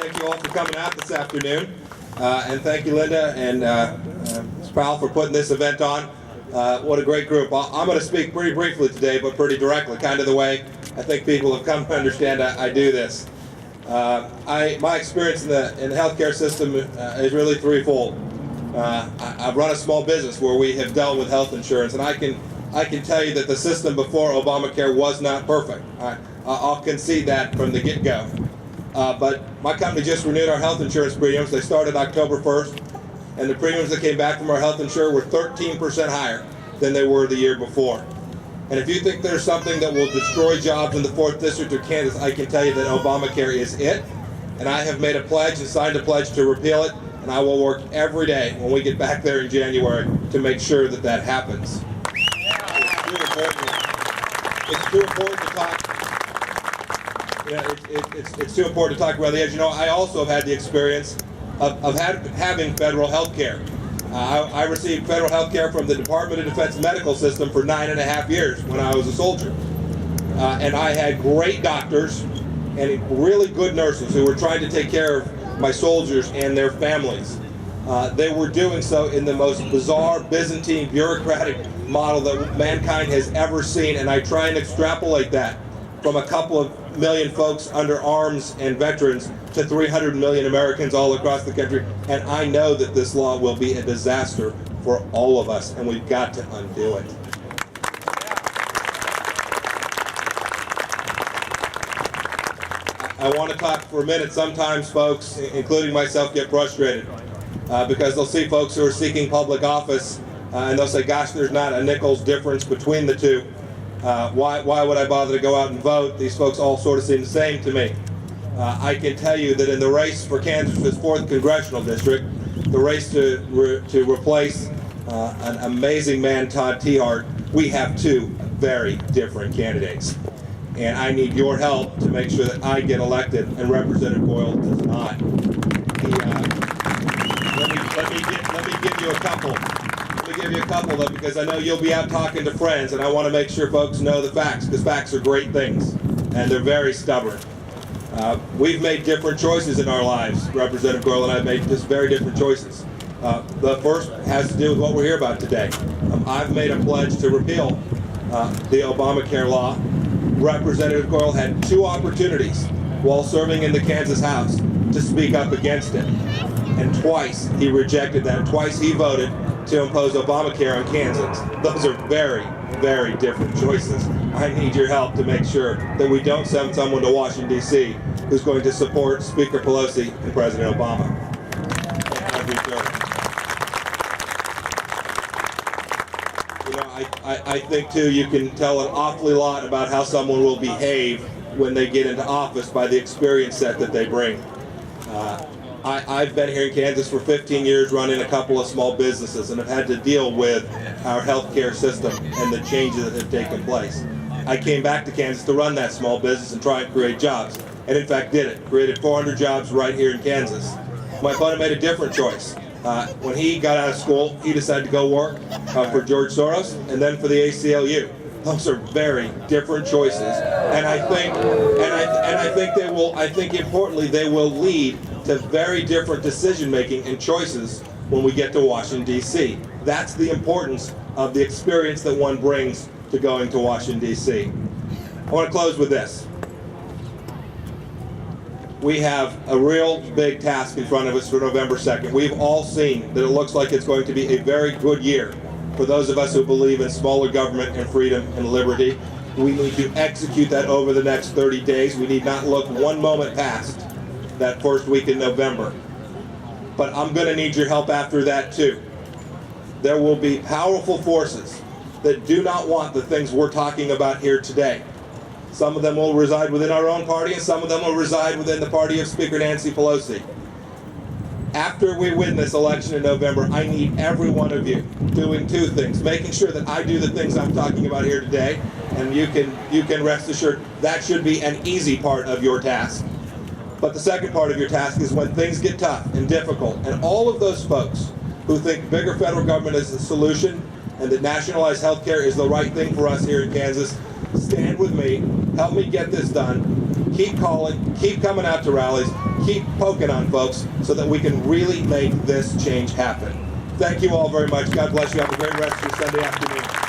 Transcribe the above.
thank you all for coming out this afternoon. And thank you, Linda and Powell, for putting this event on. What a great group. I'm going to speak pretty briefly today, but pretty directly, kind of the way I think people have come to understand I do this. My experience in the healthcare system is really threefold. I've run a small business where we have dealt with health insurance, and I can tell you that the system before Obamacare was not perfect. I'll concede that from the get-go. But my company just renewed our health insurance premiums. They started October 1st, and the premiums that came back from our health insurer were 13% higher than they were the year before. And if you think there's something that will destroy jobs in the 4th District of Kansas, I can tell you that Obamacare is it. And I have made a pledge and signed a pledge to repeal it, and I will work every day when we get back there in January to make sure that that happens. It's too important to talk. It's too important to talk about the edge. You know, I also have had the experience of having federal health care. I received federal health care from the Department of Defense medical system for 9.5 years when I was a soldier. And I had great doctors and really good nurses who were trying to take care of my soldiers and their families. They were doing so in the most bizarre, Byzantine, bureaucratic model that mankind has ever seen, and I try and extrapolate that from a couple of million folks under arms and veterans to 300 million Americans all across the country, and I know that this law will be a disaster for all of us, and we've got to undo it. I want to talk for a minute. Sometimes folks, including myself, get frustrated because they'll see folks who are seeking public office and they'll say, gosh, there's not a nickel's difference between the two. Why would I bother to go out and vote? These folks all sort of seem the same to me. I can tell you that in the race for Kansas's 4th Congressional District, the race to replace an amazing man, Todd Tiahrt, we have two very different candidates. And I need your help to make sure that I get elected and Representative Boyle does not. Let me give you a couple. Let me give you a couple, though, because I know you'll be out talking to friends, and I want to make sure folks know the facts, because facts are great things, and they're very stubborn. We've made different choices in our lives. Representative Boyle and I have made just very different choices. The first has to do with what we're here about today. I've made a pledge to repeal the Obamacare law. Representative Boyle had 2 opportunities while serving in the Kansas House to speak up against it. And twice he rejected that. Twice he voted to impose Obamacare on Kansans. Those are very, very different choices. I need your help to make sure that we don't send someone to Washington, D.C. who's going to support Speaker Pelosi and President Obama. You know, I think, too, you can tell an awfully lot about how someone will behave when they get into office by the experience set that they bring. I've been here in Kansas for 15 years running a couple of small businesses and have had to deal with our healthcare system and the changes that have taken place. I came back to Kansas to run that small business and try and create jobs, and in fact did it. Created 400 jobs right here in Kansas. My opponent made a different choice. When he got out of school, he decided to go work for George Soros and then for the ACLU. Those are very different choices, and I think importantly they will lead to very different decision-making and choices when we get to Washington, D.C. That's the importance of the experience that one brings to going to Washington, D.C. I want to close with this. We have a real big task in front of us for November 2nd. We've all seen that it looks like it's going to be a very good year for those of us who believe in smaller government and freedom and liberty. We need to execute that over the next 30 days. We need not look one moment past that first week in November. But I'm going to need your help after that too. There will be powerful forces that do not want the things we're talking about here today. Some of them will reside within our own party, and some of them will reside within the party of Speaker Nancy Pelosi. After we win this election in November, I need every one of you doing 2 things. Making sure that I do the things I'm talking about here today, and you can rest assured that should be an easy part of your task. But the second part of your task is when things get tough and difficult, and all of those folks who think bigger federal government is the solution and that nationalized health care is the right thing for us here in Kansas, stand with me, help me get this done, keep calling, keep coming out to rallies, keep poking on folks so that we can really make this change happen. Thank you all very much. God bless you. Have a great rest of your Sunday afternoon.